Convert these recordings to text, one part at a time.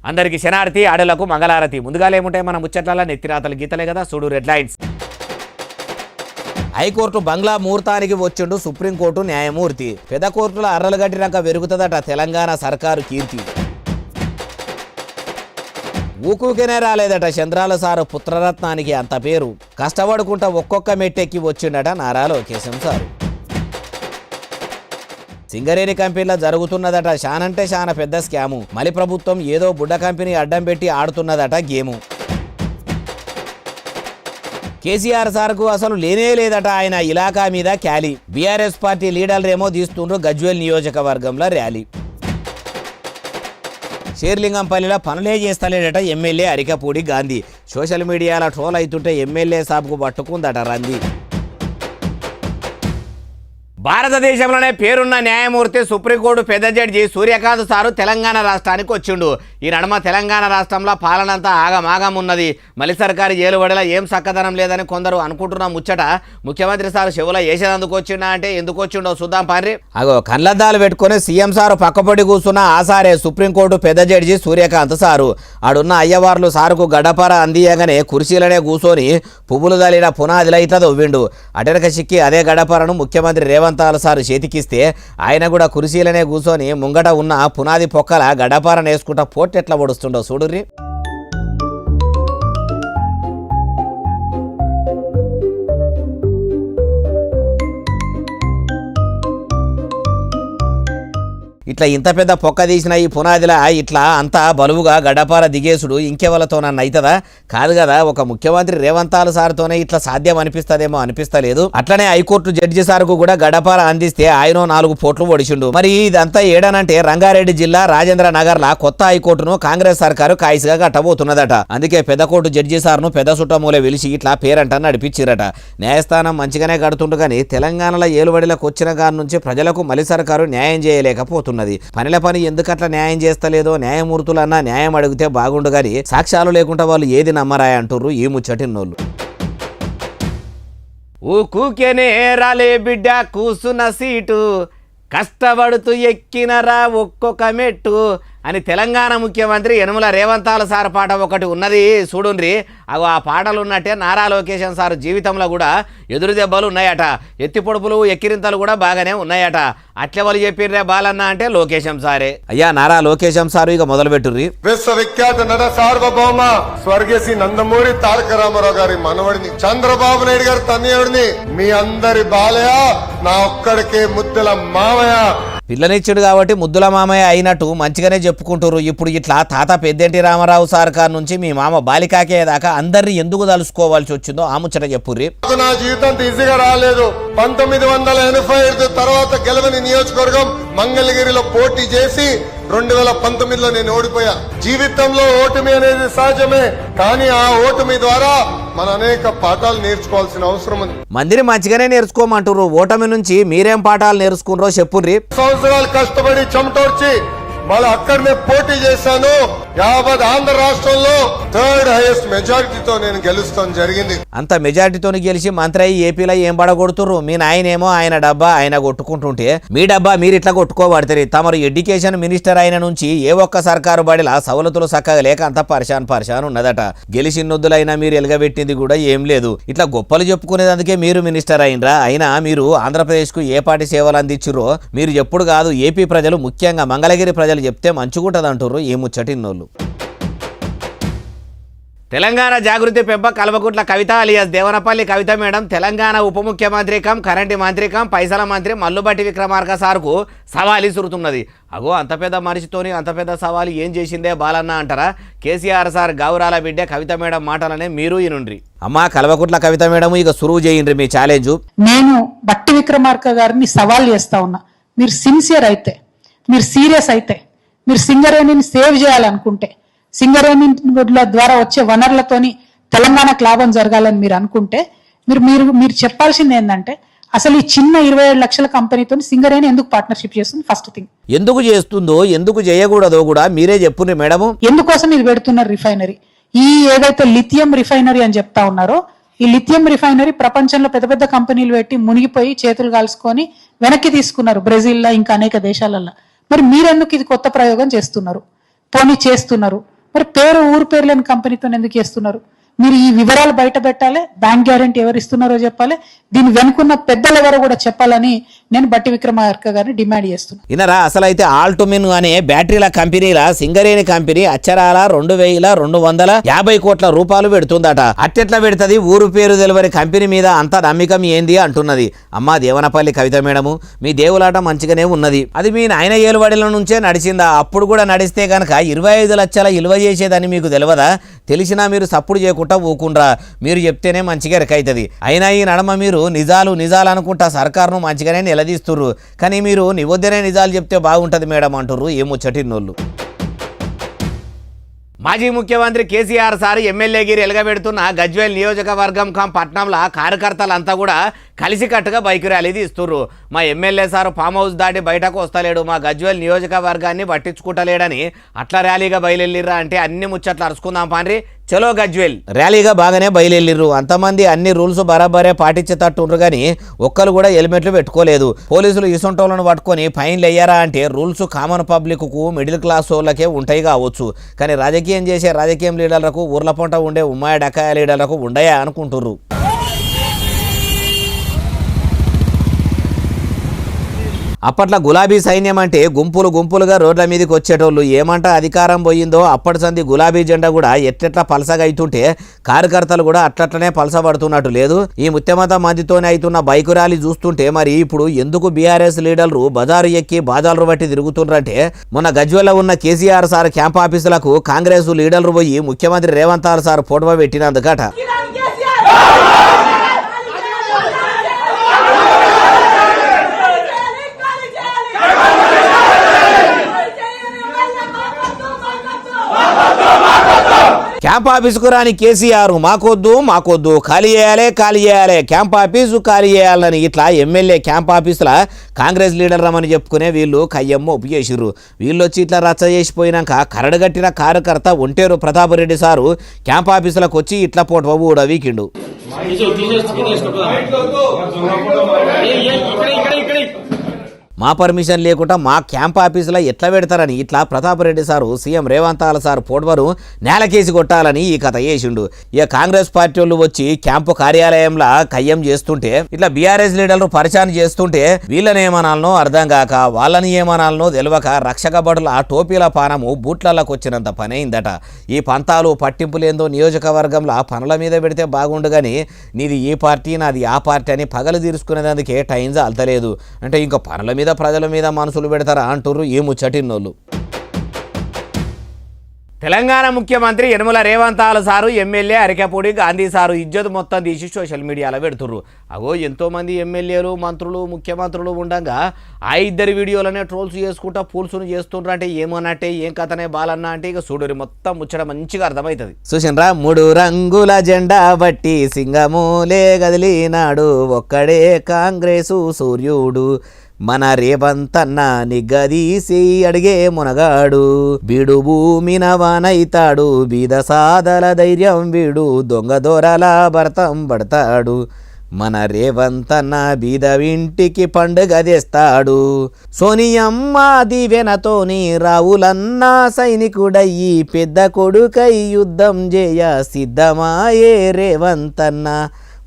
అందరికి శనారతి ఆడలకు మంగళారతి. ముందుగా ఏముంటాయి మన ముచ్చట్ల నెత్తిరాతలు గీతలే కదా, చూడు రెడ్ లైన్స్. హైకోర్టు బంగ్లా ముహూర్తానికి వచ్చిండు సుప్రీంకోర్టు న్యాయమూర్తి. పెద్ద కోర్టుల అర్రలు గట్టినాక వెరుగుతుందట తెలంగాణ సర్కారు కీర్తి. ఊకుకేనే రాలేదట చంద్రాల సారు పుత్రరత్నానికి అంత పేరు. కష్టపడుకుంటా ఒక్కొక్క మెట్టెక్కి వచ్చిండట నారా లోకేశం సారు. సింగరేణి కంపెనీలో జరుగుతున్నదట శానంటే శాన పెద్ద స్కాము. మలి ప్రభుత్వం ఏదో బుడ్డ కంపెనీ అడ్డం పెట్టి ఆడుతున్నదట గేము. కేసీఆర్ సార్కు అసలు లేనే లేదట ఆయన ఇలాకా మీద క్యాలీ. బీఆర్ఎస్ పార్టీ లీడర్లేమో తీస్తుండ్రు గజ్వేల్ నియోజకవర్గంలో ర్యాలీ. షేర్లింగంపల్లిలో పనులే చేస్తలేడట ఎమ్మెల్యే అరికపూడి గాంధీ. సోషల్ మీడియాలో ట్రోల్ అవుతుంటే ఎమ్మెల్యే సాబ్కు పట్టుకుందట రంది. భారతదేశంలోనే పేరున్న న్యాయమూర్తి సుప్రీంకోర్టు పెద్ద జడ్జి సూర్యకాంత్ సారు తెలంగాణ రాష్ట్రానికి వచ్చిండు. ఈ నడుమ తెలంగాణ రాష్ట్రంలో పాలనంతా ఆగమాగం ఉన్నది. మలి సర్కారు ఏలుబడిలో ఏం చక్కదనం లేదని కొందరు అనుకుంటున్న ముచ్చట ముఖ్యమంత్రి సారు చెవులో వేసేందుకు వచ్చిండా అంటే ఎందుకు వచ్చిండో చూద్దాం పారి. అగో కళ్ళద్దాలు పెట్టుకుని సీఎం సారు పక్కపొడి కూర్చున్న ఆసారే సుప్రీంకోర్టు పెద్ద జడ్జి సూర్యకాంత్ సారు. ఆడున్న అయ్యవార్లు సారుకు గడ్డపార అందియగానే కుర్చీలనే కూర్చొని పువ్వులు దలిన పునాదిలో ఇట్లా దొవ్విండు. అటెనక చిక్కి అదే గడ్డపారను ముఖ్యమంత్రి రేవంత్ సారు చేతికిస్తే ఆయన కూడా కుర్చీలనే కూర్చొని ముంగట ఉన్న పునాది పొక్కల గడ్డపారను వేసుకుంటా పోట్టెట్లా పొడుస్తుండో చూడుర్రి. ఇట్లా ఇంత పెద్ద పొక్క తీసిన ఈ పునాదిలా ఇట్లా అంతా బలువుగా గడ్డపార దిగేసుడు ఇంకెవలతో నన్ను అవుతుందా? కాదు కదా, ఒక ముఖ్యమంత్రి రేవంత్ సార్తోనే ఇట్లా సాధ్యం అనిపిస్తుందేమో అనిపిస్తలేదు. అట్లనే హైకోర్టు జడ్జి సార్కు కూడా గడ్డపార అందిస్తే ఆయన 4 పోట్లు పొడిచిండు. మరి ఇదంతా ఏడానంటే రంగారెడ్డి జిల్లా రాజేంద్ర నగర్ లా కొత్త హైకోర్టును కాంగ్రెస్ సర్కారు కాయిస్గా కట్టబోతున్నదట. అందుకే పెద్ద కోర్టు జడ్జి సార్ను పెద్ద సుట్టమూలే వెలిసి ఇట్లా పేరంట నడిపించిరట. న్యాయస్థానం మంచిగానే కడుతుండు కానీ తెలంగాణలో ఏలుబడిలకు వచ్చిన గారి నుంచి ప్రజలకు మలి సర్కారు న్యాయం చేయలేకపోతున్నది. పనిల పని ఎందుకట్లా న్యాయం చేస్తలేదో న్యాయమూర్తులన్నా న్యాయం అడిగితే బాగుండు గాని సాక్ష్యాలు లేకుండా వాళ్ళు ఏది నమ్మరాయ అంటుర్రు ఈ ముచ్చటిన్నోళ్ళు. ఊకూకేనే రాలే బిడ్డ కూసున్న సీటు, కష్టపడుతూ ఎక్కినరా ఒక్కొక్క మెట్టు అని తెలంగాణ ముఖ్యమంత్రి యనుమల రేవంత్ సార్ పాట ఒకటి ఉన్నది చూడుండ్రి. ఆ పాటలు ఉన్నట్టే నారా లోకేశం సార్ జీవితంలో కూడా ఎదురు దెబ్బలు ఉన్నాయట, ఎత్తి పొడుపులు ఎక్కిరింతలు కూడా బాగానే ఉన్నాయట. అట్లెవరు చెప్పిర్రే బాలన్న అంటే లోకేశం సారే. అయ్యా నారా లోకేశం సారు ఇక మొదలు పెట్టుర్రి. విశ్వవిఖ్యాత నట సార్వభౌమ స్వర్గశ్రీ నందమూరి తారక రామారావు గారి మనవడిని, చంద్రబాబు నాయుడు గారి తనయుడిని, మీ అందరి బాలయ నా ఒక్కడికే ముద్దుల మామయ్య. పిల్లనిచ్చుడు కాబట్టి ముద్దుల మామయ్య అయినట్టు మంచిగానే చెప్పుకుంటారు. ఇప్పుడు ఇట్లా తాత పెద్దంటి రామారావు సర్కార్ నుంచి మీ మామ బాలికాకే దాకా అందరిని ఎందుకు తలుసుకోవాల్సి వచ్చిందో ఆ ముచ్చట చెప్పుర్రి. నా జీవితం ఈజీగా రాలేదు. 1985 తర్వాత గెలవని నియోజకవర్గం మంగళగిరిలో పోటీ చేసి 2019లో నేను ఓడిపోయా. జీవితంలో ఓటమి అనేది సహజమే, కానీ ఆ ఓటమి ద్వారా మన అనేక పాఠాలు నేర్చుకోవాల్సిన అవసరం ఉంది. మందిని మంచిగానే నేర్చుకోమంటారు. ఓటమి నుంచి మీరేం పాఠాలు నేర్చుకున్నారో చెప్పుర్రి. సంవత్సరాలు కష్టపడి చెమటోర్చి మళ్ళీ అక్కడనే పోటీ చేశాను. యావత్ ఆంధ్ర రాష్ట్రంలో 3rd హైయెస్ట్ మెజారిటీతో నేను గెలుస్తాం జరిగింది. అంత మెజారిటీతో గెలిచి మంత్రి అయ్యి ఏపీలో ఏం పడగొడుతుర్రు? మీ నాయనేమో ఆయన డబ్బా ఆయన కొట్టుకుంటుంటే మీ డబ్బా మీరు ఇట్లా కొట్టుకోబడతారు. తమరు ఎడ్యుకేషన్ మినిస్టర్ అయిన నుంచి ఏ ఒక్క సర్కారు బడిలా సవలతులు చక్కగా లేక అంత పరిశాన్ ఉన్నదట. గెలిచినొద్దులైనా మీరు ఎలగబెట్టింది కూడా ఏం లేదు. ఇట్లా గొప్పలు చెప్పుకునేందుకే మీరు మినిస్టర్ అయినరా? అయినా మీరు ఆంధ్రప్రదేశ్ కు ఏ పాటి సేవలు అందించురో మీరు ఎప్పుడు కాదు ఏపీ ప్రజలు ముఖ్యంగా మంగళగిరి ప్రజలు చెప్తే మంచిగుంటది అంటుర్రు ఈ ముచ్చటిన్నోళ్ళు. తెలంగాణ జాగృతి పెంప కల్వకుంట్ల కవిత అలియాస్ దేవనపల్లి కవిత మేడం తెలంగాణ ఉప ముఖ్యమంత్రి కం కరెంటు మంత్రి కం పైసల మంత్రి మల్లుబట్టి విక్రమార్క సార్కు సవాల్ ఇసురుతున్నది. అగో అంత పెద్ద మనిషితోని అంత పెద్ద సవాలు ఏం చేసిందే బాలన్న అంటారా? కేసీఆర్ సార్ గౌరాల బిడ్డ కవిత మేడం మాటలనే మీరు ఈనుండ్రి. అమ్మా కల్వకుంట్ల కవిత మేడం ఇక సురువు చేయండి మీ ఛాలెంజ్. నేను బట్టి విక్రమార్క గారిని సవాల్ చేస్తా ఉన్నా. మీరు సిన్సియర్ అయితే, మీరు సీరియస్ అయితే, మీరు సింగరేణిని సేవ్ చేయాలనుకుంటే, సింగరేణి ద్వారా వచ్చే వనరులతోని తెలంగాణకు లాభం జరగాలని మీరు అనుకుంటే మీరు చెప్పాల్సింది ఏంటంటే అసలు ఈ చిన్న 27 లక్షల కంపెనీతో సింగరేణి ఎందుకు పార్ట్నర్షిప్ చేస్తుంది? ఫస్ట్ థింగ్ ఎందుకు చేస్తుందో ఎందుకు చేయకూడదో కూడా మీరే చెప్పుండ్రి మేడం. ఎందుకోసం ఇది పెడుతున్నారు రిఫైనరీ? ఈ ఏదైతే లిథియం రిఫైనరీ అని చెప్తా ఉన్నారో ఈ లిథియం రిఫైనరీ ప్రపంచంలో పెద్ద పెద్ద కంపెనీలు పెట్టి మునిగిపోయి చేతులు కాల్చుకొని వెనక్కి తీసుకున్నారు, బ్రెజిల్లో ఇంకా అనేక దేశాలలో. మరి మీరెందుకు ఇది కొత్త ప్రయోగం చేస్తున్నారు? పోనీ చేస్తున్నారు, మరి ఊరు పేరు లేని కంపెనీతో ఎందుకు చేస్తున్నారు? మీరు ఈ వివరాలు బయట పెట్టాలి, బ్యాంక్ గ్యారెంటీ ఎవరు ఇస్తున్నారో చెప్పాలి, దీని వెనుకున్న పెద్దలు ఎవరో కూడా చెప్పాలని నేను బట్టి విక్రమార్క గారిని డిమాండ్ చేస్తున్నాను. ఇనరా అసలైతే ఆల్టుమిన్ అనే బ్యాటరీల కంపెనీల సింగరేణి కంపెనీ అచ్చరాల 2250 కోట్ల రూపాయలు పెడుతుందట. అట్టెట్లా పెడుతుంది? ఊరు పేరు తెలియని కంపెనీ మీద అంత నమ్మకం ఏంది అంటున్నది. అమ్మా దేవనపల్లి కవిత మేడము, మీ దేవులాట మంచిగానే ఉన్నది. అది మీ నాయన ఏలుబడిల నుంచే నడిచిందా? అప్పుడు కూడా నడిస్తే కనుక 25 లక్షల ఇలువ చేసేదని మీకు తెలియదా? తెలిసినా మీరు సప్పుడు చేయకుండా ఊకుండ్రా. మీరు చెప్తేనే మంచిగా ఎరకైతుంది. అయినా ఈ నడమ మీరు నిజాలు అనుకుంటా సర్కారును మంచిగానే నిలదీస్తుర్రు. కానీ మీరు నివద్దనే నిజాలు చెప్తే బాగుంటుంది మేడం అంటుర్రు ఏ ముచ్చటినోళ్ళు. మాజీ ముఖ్యమంత్రి కేసీఆర్ సార్ ఎమ్మెల్యే గిరి ఎలగబెడుతున్న గజ్వేల్ నియోజకవర్గం పట్నంలో కార్యకర్తలంతా కూడా కలిసికట్టుగా బైక్ ర్యాలీ తీస్తుర్రు. మా ఎమ్మెల్యే సార్ ఫామ్ హౌస్ దాటి బయటకు వస్తలేడు, మా గజ్వేల్ నియోజకవర్గాన్ని పట్టించుకుంటలేడని అట్లా ర్యాలీగా బయలుదేరిర్రా అంటే అన్ని ముచ్చట్లు అరుచుకుందాం పాండ్రి, చలో గజ్వేల్. ర్యాలీగా బాగానే బయలుదేరిర్రు. అంతమంది అన్ని రూల్స్ బరాబరే పాటించేటట్టుండ్రు కానీ ఒక్కరు కూడా హెల్మెట్లు పెట్టుకోలేదు. పోలీసులు ఇసొంటోళ్లను పట్టుకొని ఫైన్లు అయ్యారా అంటే రూల్స్ కామన్ పబ్లిక్ కు మిడిల్ క్లాస్ వాళ్ళకే ఉంటాయి కావచ్చు, కానీ రాజకీయం చేసే రాజకీయం లీడర్లకు ఊర్ల పొంట ఉండే ఉమ్మాయి డకాయ లీడర్లకు ఉండయా అనుకుంటుర్రు. అప్పట్లో గులాబీ సైన్యం అంటే గుంపులుగా రోడ్ల మీదకి వచ్చేటోళ్ళు. ఏమంట అధికారం పోయిందో అప్పటి సంది గులాబీ జెండా కూడా ఎట్లెట్లా పలసగా అవుతుంటే కార్యకర్తలు కూడా అట్లట్లనే పలసపడుతున్నట్టు లేదు. ఈ ముత్యమత మందితోనే అవుతున్న బైకు ర్యాలీ చూస్తుంటే మరి ఇప్పుడు ఎందుకు బీఆర్ఎస్ లీడర్లు బజారు ఎక్కి బాజాలు బట్టి తిరుగుతుండ్రంటే మొన్న గజ్వేల్లో ఉన్న కేసీఆర్ సార్ క్యాంప్ ఆఫీసులకు కాంగ్రెస్ లీడర్లు పోయి ముఖ్యమంత్రి రేవంత్ సార్ ఫోటో పెట్టినందుకట. క్యాంప్ ఆఫీసుకు రాని కేసీఆర్ మాకొద్దు ఖాళీ చేయాలి క్యాంప్ ఆఫీసు ఖాళీ చేయాలని ఇట్లా ఎమ్మెల్యే క్యాంప్ ఆఫీసుల కాంగ్రెస్ లీడర్ రమ్మని చెప్పుకునే వీళ్ళు కయ్యమ్మ ఒప్పు చేసిర్రు. వీళ్ళు వచ్చి ఇట్లా రచ్చ చేసిపోయినాక కరడుగట్టిన కార్యకర్త ఒంటేరు ప్రతాప్ రెడ్డి సారు క్యాంప్ ఆఫీసులకు వచ్చి ఇట్లా పోటు కూడా వీకిండు. మా పర్మిషన్ లేకుండా మా క్యాంప్ ఆఫీసులో ఎట్లా పెడతారని ఇట్లా Pratap Reddy sir CM Revanth sir ఫోటోను నేలకేసి కొట్టాలని ఈ కథ చేసిండు. ఇక కాంగ్రెస్ పార్టీ వాళ్ళు వచ్చి క్యాంపు కార్యాలయంలో కయ్యం చేస్తుంటే ఇట్లా బీఆర్ఎస్ లీడర్లు పరిచయం చేస్తుంటే వీళ్ళని ఏమనాలనో అర్థం కాక వాళ్ళని ఏమనాలనో తెలియక రక్షక భటుల టోపీల పానము బూట్లలోకి వచ్చినంత పని అయిందట. ఈ పంతాలు పట్టింపులేందో నియోజకవర్గంలో పనుల మీద పెడితే బాగుండు కానీ నీది ఈ పార్టీ నాది ఆ పార్టీ అని పగలు తీర్చుకునేందుకే టైం చాలతలేదు. అంటే ఇంకా పనుల మీద ప్రజల మీద మనసులు పెడతారా అంటుర్రు ఏ ముచ్చటిన్నోళ్ళు. తెలంగాణ ముఖ్యమంత్రి Yanamala Revanth sir MLA Arikapudi Gandhi sir ఇజ్జత్ మొత్తం తీసి సోషల్ మీడియాలో పెడుతుర్రు. అగో ఎంతోమంది ఎమ్మెల్యేలు మంత్రులు ముఖ్యమంత్రులు ఉండగా ఆ ఇద్దరి వీడియోలనే ట్రోల్స్ చేసుకుంటా పూల్సును చేస్తుండ్రు అంటే ఏమన్నట్టే ఏం కథనే బాలన్నా అంటే ఇక చూడరి మొత్తం ముచ్చట మంచిగా అర్థమవుతుంది. చూసినరా 3 రంగుల జెండా బట్టి సింగమూలే గదిలినాడు ఒక్కడే కాంగ్రెసు సూర్యుడు మన రేవంతన్న నిగ్గదీసి అడిగే మునగాడు బీడు భూమిన వానైతాడు బీద సాదల ధైర్యం వీడు దొంగ దొరల భర్తం పడతాడు మన రేవంతన్న బీద ఇంటికి పండుగ తెస్తాడు సోనియమ్మ దీవెనతోని రావులన్న సైనికుడయ్యి పెద్ద కొడుకై యుద్ధం చేయ సిద్ధమాయే రేవంతన్న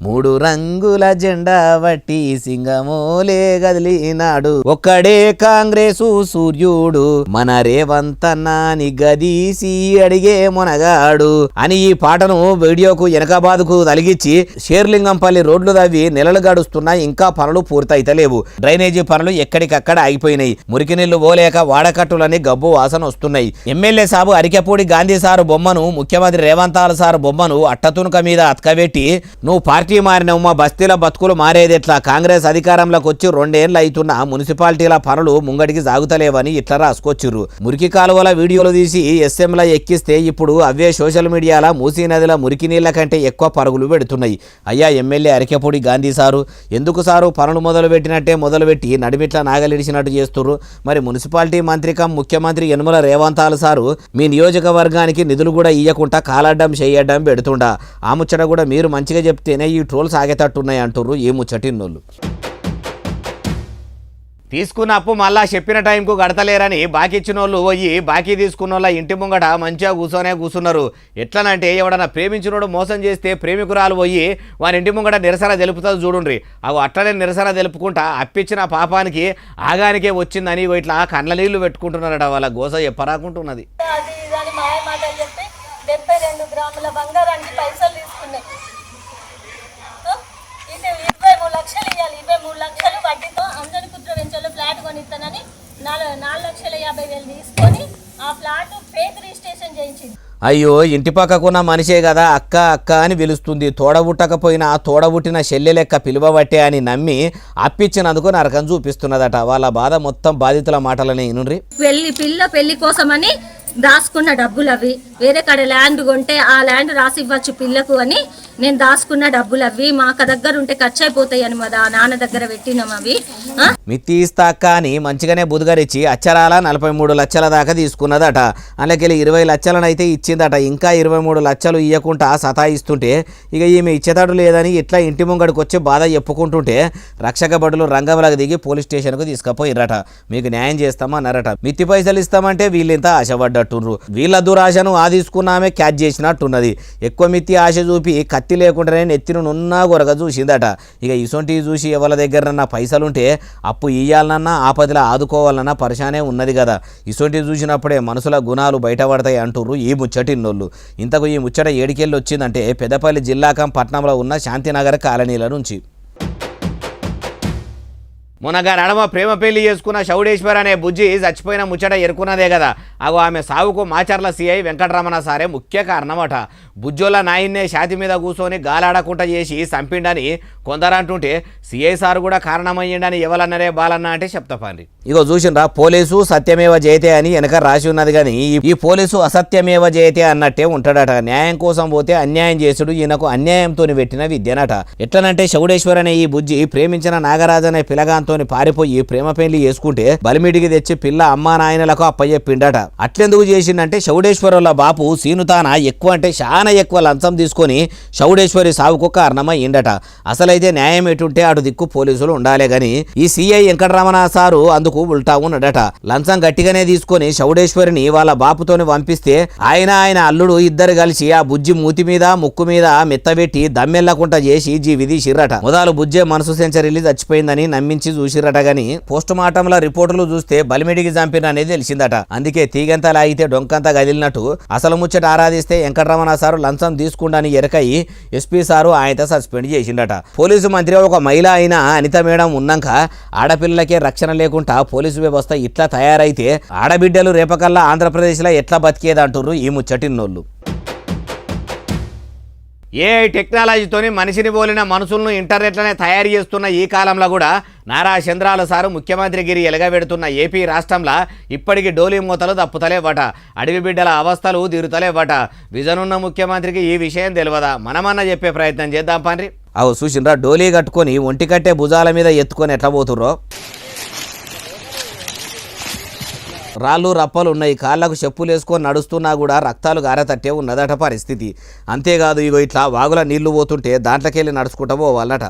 3 రంగుల జెండా వట్టి సింగమోలే గదిలినాడు ఒక్కడే కాంగ్రెసు సూర్యుడు మన రేవంతన్న నిగ్గదీసి అడిగే మునగాడు అని ఈ పాటను వీడియోకు వెనకబాదుకు తలిగించి షేర్లింగంపల్లి రోడ్లు తవ్వి నెలలు గడుస్తున్నా ఇంకా పనులు పూర్తయితలేవు. డ్రైనేజీ పనులు ఎక్కడికక్కడ ఆగిపోయినాయి. మురికి నీళ్లు పోలేక వాడకట్టులని గబ్బు వాసన వస్తున్నాయి. ఎమ్మెల్యే సాబు అరికెపూడి గాంధీ సారు బొమ్మను ముఖ్యమంత్రి రేవంత్ సారు బొమ్మను అట్టతునుక మీద అతకబెట్టి నువ్వు పార్టీ పార్టీ మారిన మా బస్తీల బతుకులు మారేది ఎట్లా? కాంగ్రెస్ అధికారంలోకి వచ్చి 2 ఏళ్ళు అవుతున్న మున్సిపాలిటీల పనులు ముంగడికి సాగుతలేవని ఇట్లా రాసుకొచ్చిర్రు. మురికి కాలువల వీడియోలు తీసి ఎస్ఎంలా ఎక్కిస్తే ఇప్పుడు అవే సోషల్ మీడియాలో మూసీ నదిల మురికి నీళ్ల కంటే ఎక్కువ పరుగులు పెడుతున్నాయి. అయ్యా ఎమ్మెల్యే అరికెపూడి గాంధీ సారు, ఎందుకు సారు పనులు మొదలుపెట్టినట్టే మొదలుపెట్టి నడిమిట్ల నాగలిడిచినట్టు చేస్తుర్రు? మరి మున్సిపాలిటీ మంత్రికం ముఖ్యమంత్రి యనమల రేవంతాలు సారు మీ నియోజకవర్గానికి నిధులు కూడా ఇయ్యకుండా కాలడ్డం చేయడ్డం పెడుతుండా? ఆ ముచ్చట కూడా మీరు మంచిగా చెప్తేనే ఈ ట్రోల్స్ ఆగేటట్టున్నాయి అంటుర్రు ఈ ముచ్చటిన్నోళ్ళు. తీసుకున్న అప్పు మళ్ళా చెప్పిన టైంకు గడతలేరని బాకీ ఇచ్చిన వాళ్ళు పోయి బాకీ తీసుకున్న వాళ్ళ ఇంటి ముంగట మంచిగా కూర్చున్నారు. ఎట్లనంటే ఎవడన్నా ప్రేమించినోడు మోసం చేస్తే ప్రేమికురాలు పోయి వారి ఇంటి ముంగట నిరసన తెలుపుతుంది చూడుండ్రి. అవి అట్లనే నిరసన తెలుపుకుంటా అప్పిచ్చిన పాపానికి ఆగానికే వచ్చిందని ఇట్లా కళ్ళ నీళ్లు పెట్టుకుంటున్నారట. వాళ్ళ గోస చెప్పరాకుంటున్నది. 72 గ్రాముల బంగారానికి పైసలు తీసుకున్నాయి. 23 లక్షలు ఇవ్వాలి. 23 లక్షలు వడ్డీతో అంజని కుట్ర వెంచర్లో ఫ్లాట్ కొనిస్తానని 4,50,000 తీసుకొని ఆ ఫ్లాట్ ఫేక్ రిజిస్ట్రేషన్ చేయించింది. అయ్యో ఇంటి పక్కకున్న మనిషే కదా అక్క అక్క అని పిలుస్తుంది. తోడబుట్టకపోయినా తోడబుట్టిన చెల్లె లెక్క పిలువబట్టే అని నమ్మి అప్పిచ్చినందుకు నరకం చూపిస్తున్నదట. వాళ్ళ బాధ మొత్తం బాధితుల మాటలనే ఇనుండ్రి. పెళ్లి కోసమని దాచుకున్న డబ్బులు అవి. వేరే కాడ ల్యాండ్ కొంటే ఆ ల్యాండ్ రాసి ఇవ్వచ్చు పిల్లకు అని నేను దాచుకున్న డబ్బులు అవి. మా అక్క దగ్గర ఉంటే ఖర్చు అయిపోతాయి అని మా నాన్న దగ్గర పెట్టినాం అవి. మిత్తి ఇస్తా అక్క అని మంచిగానే బుధగరిచ్చి అచ్చరాల 43 లక్షల దాకా తీసుకున్నదట. అలాగే 20 లక్షలనైతే ఇచ్చిందట. ఇంకా 23 లక్షలు ఇవ్వకుండా సతాయిస్తుంటే ఇక ఈమె ఇచ్చేతాడు లేదని ఇట్లా ఇంటి ముంగడికి వచ్చి బాధ చెప్పుకుంటుంటే రక్షక భటులు రంగంలోకి దిగి పోలీస్ స్టేషన్కు తీసుకుపోయిర్రట. మీకు న్యాయం చేస్తామన్నారట. మిత్తి పైసలు ఇస్తామంటే వీళ్ళింత ఆశపడ్డట్టుండ్రు. వీళ్ళ దురాశను ఆ తీసుకున్నామే క్యాచ్ చేసినట్టున్నది. ఎక్కువ మిత్తి ఆశ చూపి కత్తి లేకుండానే నెత్తిన నున్నా గొరగ చూసిందట. ఇక ఇసొంటివి చూసి ఎవరి దగ్గరన్నా పైసలుంటే అప్పు ఇయ్యాలన్నా ఆపదలా ఆదుకోవాలన్నా పరిశానే ఉన్నది కదా. ఇసొంటివి చూసినప్పుడే మనసుల గుణాలు బయటపడతాయి అంటుర్రు ఈ ముచ్చటిన్నోళ్ళు. ఇంతకు ఈ ముచ్చట ఏడికెళ్ళి వచ్చిందంటే పెద్దపల్లి జిల్లాకం పట్నంలో ఉన్న శాంతినగర్ కాలనీల నుంచి. మొన్నగా నడమ ప్రేమ పెళ్లి చేసుకున్న చౌడేశ్వర్ అనే బుజ్జి చచ్చిపోయిన ముచ్చట ఎరుకున్నదే కదా. అగో ఆమె సావుకు మాచర్ల సిఐ వెంకటరమణ సారే ముఖ్య కారణమట. బుజ్జోళ్ళ నాయన్నే ఛాతి మీద కూర్చొని గాలాడకుండా చేసి చంపిండని కొందరంటుంటే సిఐ సార్ కూడా కారణమయ్యిండని ఎవరన్నరే బాలన్న అంటే చెప్తాపండి. ఇగో చూసిండ్రా, పోలీసు సత్యమేవ జయతే అని వెనక రాసి ఉన్నది కానీ ఈ పోలీసు అసత్యమేవ జయతే అన్నట్టే ఉంటాడట. న్యాయం కోసం పోతే అన్యాయం చేసుడు ఈయనకు అన్యాయంతో పెట్టిన విద్యనట. ఎట్లనంటే చౌడేశ్వర్ అనే ఈ బుజ్జి ప్రేమించిన నాగరాజు అనే పిల్లగాంతో పారిపోయి ప్రేమ పెళ్లి చేసుకుంటే బలిమిడికి తెచ్చి పిల్ల అమ్మా నాయనలకు అప్పచెప్పిండట. అట్లెందుకు చేసిండంటే చౌడేశ్వరుల బాపు సీనుతాన ఎక్కువ అంటే చాలా ఎక్కువ లంచం తీసుకొని చౌడేశ్వరి సావుకు కారణమయ్యిండట. అసలైతే న్యాయం ఎటుంటే అటు దిక్కు పోలీసులు ఉండాలే గాని ఈ సిఐ వెంకటరమణ సారు అందుకు ఉల్టా ఉన్నాడట. లంచం గట్టిగానే తీసుకొని చౌడేశ్వరిని వాళ్ళ బాపుతోని పంపిస్తే ఆయన అల్లుడు ఇద్దరు కలిసి ఆ బుజ్జి మూతి మీద ముక్కు మీద మెత్తబెట్టి దమ్మెళ్లకుండా చేసి విధిసిర్రట. మొదలు బుజ్జే మనసు సెంచరీలు చచ్చిపోయిందని నమ్మించి చూసిరట గాని పోస్ట్ మార్టంల రిపోర్టులు చూస్తే బలిమిడికి చంపిన అనేది తెలిసిందట. అందుకే తీగంత లాగితే డొంకంతా గదిలినట్టు అసలు ముచ్చట ఆరాధిస్తే వెంకటరమణ సారు లంచం తీసుకుండాని ఎరకయి ఎస్పీ సారు ఆయనతో సస్పెండ్ చేసిండట. పోలీసు మంత్రి ఒక మహిళ అయిన అనిత మేడం ఉన్నాక ఆడపిల్లలకే రక్షణ లేకుండా పోలీసు వ్యవస్థ ఇట్లా తయారైతే ఆడబిడ్డలు రేపకల్లా ఆంధ్రప్రదేశ్లో ఎట్లా బతికేదంటుర్రు ఈ ముచ్చటిన్నోళ్ళు. ఏఐ టెక్నాలజీతోని మనిషిని పోలిన మనుషులను ఇంటర్నెట్లనే తయారు చేస్తున్న ఈ కాలంలో కూడా నారా చంద్రాల సారు ముఖ్యమంత్రి గిరి ఎలగబెడుతున్న ఏపీ రాష్ట్రంలో ఇప్పటికీ డోలీ మూతలు తప్పుతలేవట. అడవి బిడ్డల అవస్థలు తీరుతలేవట. విజనున్న ముఖ్యమంత్రికి ఈ విషయం తెలియదా? మనమన్నా చెప్పే ప్రయత్నం చేద్దాం పండ్రి. అవు చూసిండ్రా, డోలీ కట్టుకొని ఒంటి కట్టే భుజాల మీద ఎత్తుకొని ఎట్లా పోతుర్రో. రాళ్ళు రప్పలు ఉన్నాయి. కాళ్ళకు చెప్పులు వేసుకొని నడుస్తున్నా కూడా రక్తాలు గారతట్టే ఉన్నదట పరిస్థితి. అంతేకాదు ఇగో ఇట్లా వాగుల నీళ్లు పోతుంటే దాంట్లోకెళ్ళి నడుచుకుంటా పోవాలట.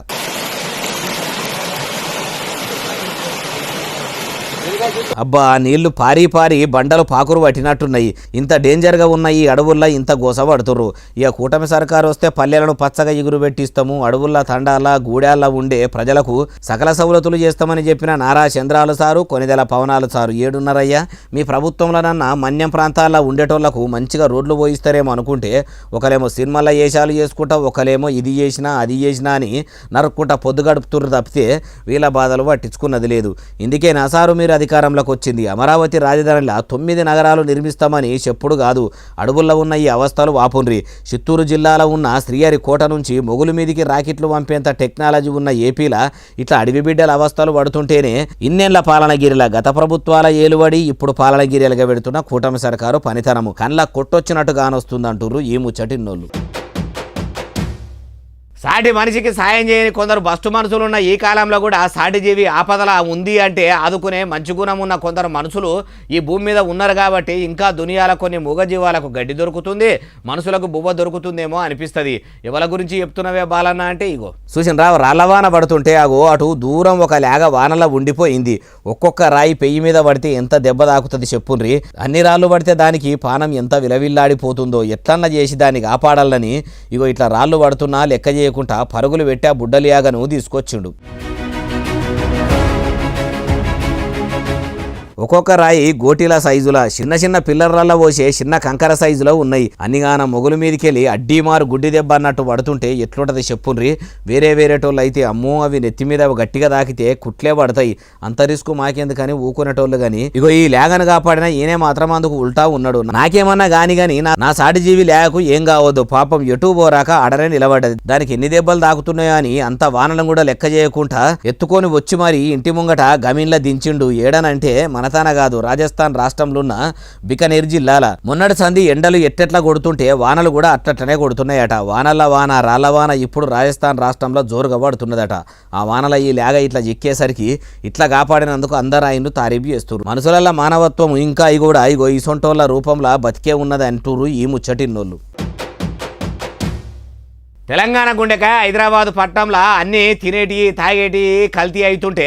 అబ్బా నీళ్లు పారి బండలు పాకురు పట్టినట్టున్నాయి. ఇంత డేంజర్గా ఉన్న ఈ అడవుల్లో ఇంత గోసపడుతుర్రు. ఇక కూటమి సర్కారు వస్తే పల్లెలను పచ్చగా ఎగురు పెట్టిస్తాము, అడవుల్లో తండాల గూడాల్లో ఉండే ప్రజలకు సకల సౌలతులు చేస్తామని చెప్పిన నారా చంద్రాలు సారు కొనిదెల పవనాలు సారు ఏడున్నారయ్యా. మీ ప్రభుత్వంలోనన్నా మన్యం ప్రాంతాల్లో ఉండేటోళ్లకు మంచిగా రోడ్లు పోయిస్తారేమో అనుకుంటే ఒకలేమో సినిమాల వేషాలు చేసుకుంటా, ఒకలేమో ఇది చేసినా అది చేసినా అని నరుక్కుంటా పొద్దు గడుపుతుర్రు తప్పితే వీళ్ళ బాధలు పట్టించుకున్నది లేదు. ఇందుకే నా సారు మీరు అధికారంలోకి వచ్చింది. అమరావతి రాజధానిలో 9 నగరాలు నిర్మిస్తామని చెప్పుడు కాదు, అడుగుల్లో ఉన్న ఈ అవస్థలు వాపుండ్రి. చిత్తూరు జిల్లాలో ఉన్న శ్రీహరికోట నుంచి మొగులు మీదికి రాకెట్లు పంపేంత టెక్నాలజీ ఉన్న ఏపీలా ఇట్లా అడవి బిడ్డల అవస్థలు పడుతుంటేనే ఇన్నేళ్ల పాలనగిరిల గత ప్రభుత్వాల ఏలువడి ఇప్పుడు పాలనగిరిలుగా పెడుతున్న కూటమి సర్కారు పనితనము కళ్ళ కొట్టొచ్చినట్టు కానొస్తుందంటుర్రు ఈ ముచ్చటిన్నోళ్ళు. సాటి మనిషికి సాయం చేయని కొందరు బస్టు మనుషులు ఉన్న ఈ కాలంలో కూడా సాటి జీవి ఆపదల ఉంది అంటే ఆదుకునే మంచి గుణం ఉన్న కొందరు మనుషులు ఈ భూమి మీద ఉన్నారు కాబట్టి ఇంకా దునియాల కొన్ని మూగజీవాలకు గడ్డి దొరుకుతుంది, మనుషులకు బువ్వ దొరుకుతుందేమో అనిపిస్తుంది. ఎవరి గురించి చెప్తున్నవే బాలన్న అంటే ఇగో చూసినరా రాళ్ళవాన పడుతుంటే అగో అటు దూరం ఒక లేగ వానలా ఉండిపోయింది. ఒక్కొక్క రాయి పెయ్యి మీద పడితే ఎంత దెబ్బ తాకుతుంది చెప్పుండ్రి. అన్ని రాళ్ళు పడితే దానికి పానం ఎంత విలవిల్లాడిపోతుందో ఎట్లన్నా చేసి దాన్ని కాపాడాలని ఇగో ఇట్లా రాళ్ళు పడుతున్నా లెక్క చేయకుండా పరుగులు పెట్టి ఆ బుడ్డలియాగను తీసుకొచ్చిండు. ఒక్కొక్క రాయి గోటీల సైజులా చిన్న చిన్న పిల్లర్లలో పోసే చిన్న కంకర సైజులో ఉన్నాయి. అన్నిగాన మొగుల మీదకెళ్ళి అడ్డీమారు గుడ్డి దెబ్బ అన్నట్టు పడుతుంటే ఎట్లుంటది చెప్పుండ్రి. వేరేటోళ్ళు అయితే అమ్మో అవి నెత్తి మీద గట్టిగా తాకితే కుట్లే పడతాయి, అంత రిస్క్ మాకెందుకని ఊకునేటోళ్ళు గాని ఇగో ఈ లేగను కాపాడిన ఈయనే మాత్రం అందుకు ఉల్టా ఉన్నాడు. నాకేమన్నా గాని నా సాటి జీవి లేగకు ఏం కావద్దు, పాపం ఎటు పోరాక అడనే నిలబడ్డది. దానికి ఎన్ని దెబ్బలు తాకుతున్నాయో అని అంత వానలను కూడా లెక్క చేయకుండా ఎత్తుకొని వచ్చి మరి ఇంటి ముంగట గమీన్లా దించిండు. ఏడనంటే మన కాదు రాజస్థాన్ రాష్ట్రంలో ఉన్న బికనీర్ జిల్లాల మొన్నటి సంధి ఎండలు ఎట్టెట్లా కొడుతుంటే వానలు కూడా అట్టనే కొడుతున్నాయట. వానల వాన రాళ్ల వాన ఇప్పుడు రాజస్థాన్ రాష్ట్రంలో జోరుగా పడుతున్నదట. ఆ వానల ఈ లేగ ఇట్లా చిక్కేసరికి ఇట్లా కాపాడినందుకు అందరు ఆయన్ను తారీఫ్ చేస్తున్నారు. మనుషుల మానవత్వం ఇంకా ఇగో ఇసొంటోళ్ళ రూపంలో బతికే ఉన్నది అంటూరు ఈ ముచ్చటిన్నోళ్ళు. తెలంగాణ గుండెకాయ హైదరాబాద్ పట్టణంలో అన్నీ తినేటి తాగేటి కల్తీ అవుతుంటే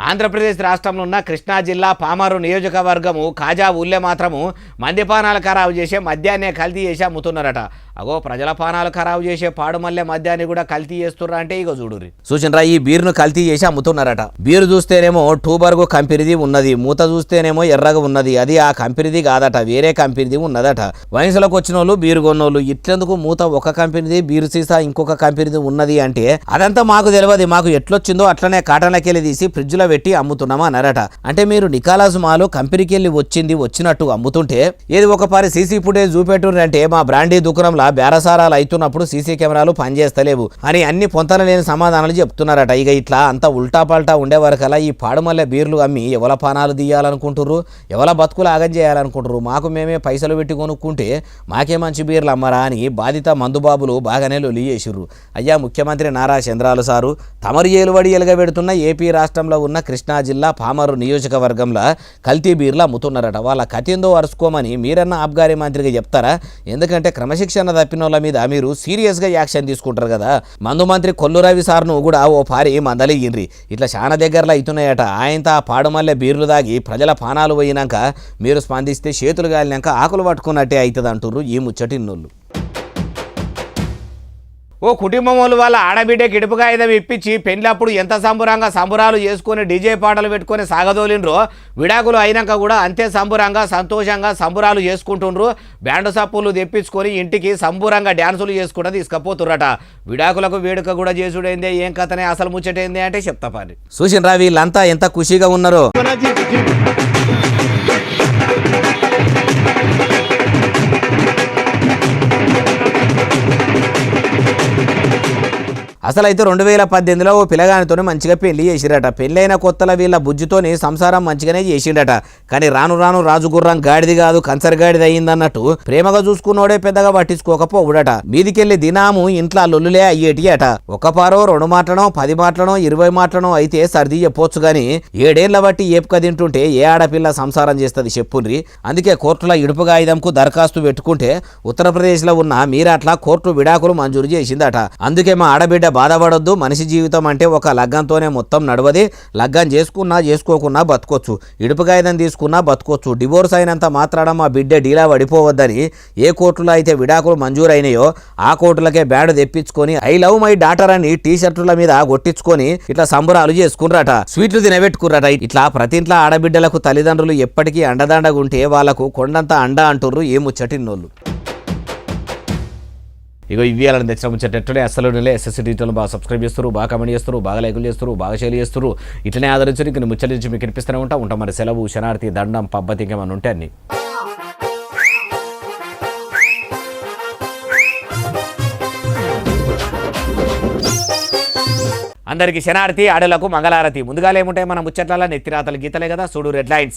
ఆంధ్రప్రదేశ్ రాష్ట్రంలో ఉన్న కృష్ణా జిల్లా పామరు నియోజకవర్గము కాజా ఊళ్ళే మాత్రము మద్యపానాలు ఖరాబు చేసే మద్యాన్నే కల్తీ చేసి అమ్ముతున్నారట. అగో ప్రజల పానాలు ఖరాబు చేసే పాడుమల్లె మద్యాన్ని కూడా కల్తీ చేస్తుర్రా అంటే ఇగో చూడుర్రి. సూచనరా ఈ బీరును కల్తీ చేసి అమ్ముతున్నారట. బీరు చూస్తేనేమో టూబర్గు కంపెనీది ఉన్నది, మూత చూస్తేనేమో ఎర్రగా ఉన్నది, అది ఆ కంపెనీది కాదట, వేరే కంపెనీది ఉన్నదట. వయసులోకి వచ్చిన వాళ్ళు బీరు కొన్నోళ్ళు ఇట్లెందుకు మూత ఒక కంపెనీది బీరు సీసా ఇంకొక కంపెనీది ఉన్నది అంటే అదంతా మాకు తెలియదు, మాకు ఎట్లొచ్చిందో అట్లనే కాటన్లకి వెళ్ళి తీసి ఫ్రిడ్జ్ లో పెట్టి అమ్ముతున్నామా అన్నారట. అంటే మీరు నికాలాసు మాలు కంపెనీకి వెళ్ళి వచ్చినట్టు అమ్ముతుంటే ఏది ఒక పారి సీసీ ఫుటేజ్ చూపెట్టుంటే మా బ్రాండీ దుకాణంలో బేరసారాలు అవుతున్నప్పుడు సీసీ కెమెరాలు పనిచేస్తలేవు అని అన్ని పొంతన లేని సమాధానాలు చెప్తున్నారట. ఇక ఇట్లా అంతా ఉల్టా పల్టా ఉండే వరకలా ఈ పాడుమల్లె బీర్లు అమ్మి ఎవల పానాలు తీయాలనుకుంటుర్రు, ఎవల బతుకులు ఆగం చేయాలనుకుంటుర్రు. మాకు మేమే పైసలు పెట్టి కొనుక్కుంటే మాకే మంచి బీర్లు అమ్మరా అని బాధిత మందుబాబులు బాగానే లొలి చేసిర్రు. అయ్యా ముఖ్యమంత్రి నారా చంద్రాలు సారు తమరు ఏలువడి ఎలుగబెడుతున్న ఏపీ రాష్ట్రంలో ఉన్న కృష్ణా జిల్లా పామరు నియోజకవర్గంలో కల్తీ బీర్లు అమ్ముతున్నారట. వాళ్ళ కథేందో అరుచుకోమని మీరన్నా ఆబ్గారీ మంత్రిగా చెప్తారా? ఎందుకంటే క్రమశిక్షణ తప్పిన వాళ్ళ మీద మీరు సీరియస్గా యాక్షన్ తీసుకుంటారు కదా. మందు మంత్రి కొల్లు రవి సార్ను కూడా ఓ పారి మందలిగిండ్రి. ఇట్లా చాలా దగ్గరలో అవుతున్నాయట. ఆయనతో ఆ పాడుమల్లె బీర్లు దాగి ప్రజల పానాలు పోయినాక మీరు స్పందిస్తే చేతులు గాలినాక ఆకులు పట్టుకున్నట్టే అవుతుంది అంటుర్రు ఈ ముచ్చటిన్నోళ్ళు. ఓ కుటుంబం వాళ్ళ ఆడబిడ్డకి ఇడుపుకాయుధం ఇప్పించి పెళ్ళప్పుడు ఎంత సంబరాలు చేసుకొని డీజే పాటలు పెట్టుకొని సాగదోలిండ్రో విడాకులు అయినాక కూడా అంతే సంతోషంగా సంబరాలు చేసుకుంటుండ్రు. బ్యాండ్ సప్పులు తెప్పించుకొని ఇంటికి సంబూరంగా డ్యాన్సులు చేసుకుంటూ తీసుకపోతుర్రట. విడాకులకు వేడుక కూడా చేసుడైందే ఏం కథనే అసలు ముచ్చటైంది అంటే చెప్తా పని. చూసినరా వీళ్ళంతా ఎంత ఖుషిగా ఉన్నారో. అసలైతే 2018లో ఓ పిల్లగానితో మంచిగా పెళ్లి చేసిరట. పెళ్ళైన కొత్తల వీళ్ళ బుజ్జితోని సంసారం మంచిగానే చేసిండట. కానీ రాను రాజుగుర్రం గాడిది కాదు కన్సర్ గాడిది అయ్యిందన్నట్టు ప్రేమగా చూసుకున్నోడే పెద్దగా పట్టించుకోకపోవుడట. మీదికెళ్ళి దినాము ఇంట్లో లొల్లులే అయ్యేటి అట. ఒక పారో 2 మాటలనో 10 మాటలనో 20 మాటలనో అయితే సర్ది చెప్పొచ్చు గాని 7 ఏళ్ల బట్టి ఏపుక తింటుంటే ఏ ఆడపిల్ల సంసారం చేస్తుంది చెప్పుండ్రి. అందుకే కోర్టులో ఇడుపుగా ఆయుధంకు దరఖాస్తు పెట్టుకుంటే ఉత్తరప్రదేశ్లో ఉన్న మీరాట్ల కోర్టు విడాకులు మంజూరు చేసిందట. అందుకే మా ఆడబిడ్డ బాధపడొద్దు, మనిషి జీవితం అంటే ఒక లగ్గంతోనే మొత్తం నడవది, లగ్గం చేసుకోకున్నా బతకొచ్చు, ఇడుపుగాయుధం తీసుకున్నా బతకొచ్చు, డివోర్స్ అయినంత మాత్రాన మా బిడ్డ డీలా పడిపోవద్దని ఏ కోర్టులో అయితే విడాకులు మంజూరైనాయో ఆ కోర్టులకే బ్యాండ్ తెప్పించుకొని ఐ లవ్ మై డాటర్ అని టీ-షర్టుల మీద కొట్టించుకొని ఇట్లా సంబరాలు చేసుకున్నారట, స్వీట్లు తినబెట్టుకున్నారట. ఇట్లా ప్రతి ఇంట్లో ఆడబిడ్డలకు తల్లిదండ్రులు ఎప్పటికీ అండదండగుంటే వాళ్లకు కొండంత అండ అంటుర్రు ఏ ముచ్చటిన్నోళ్ళు. ఇగో ఇవి అలా తెచ్చిన ముచ్చటెట్లనే అసలు ఎస్ఎస్సీ డీటెయిల్ బాగా సబ్స్క్రైబ్ చేస్తారు, బాగా కమెంట్ చేస్తారు, బాగా లైకులు చేస్తారు, బాగా షేర్ చేస్తారు. ఇట్లనే ఆదరించు. ఇంక ముచ్చట నుంచి మీకు కనిపిస్తూనే ఉంటాం. మరి సెలవు, శనార్థి, దండం, పబ్బతి ఇంకేమన్నా ఉంటే అన్ని. అందరికీ శనార్థి, ఆడలకు మంగళారతి. ముందుగా ఏముంటాయి మన ముచ్చట్ల నెత్తిరాతలు గీతలే కదా, చూడు రెడ్ లైన్స్.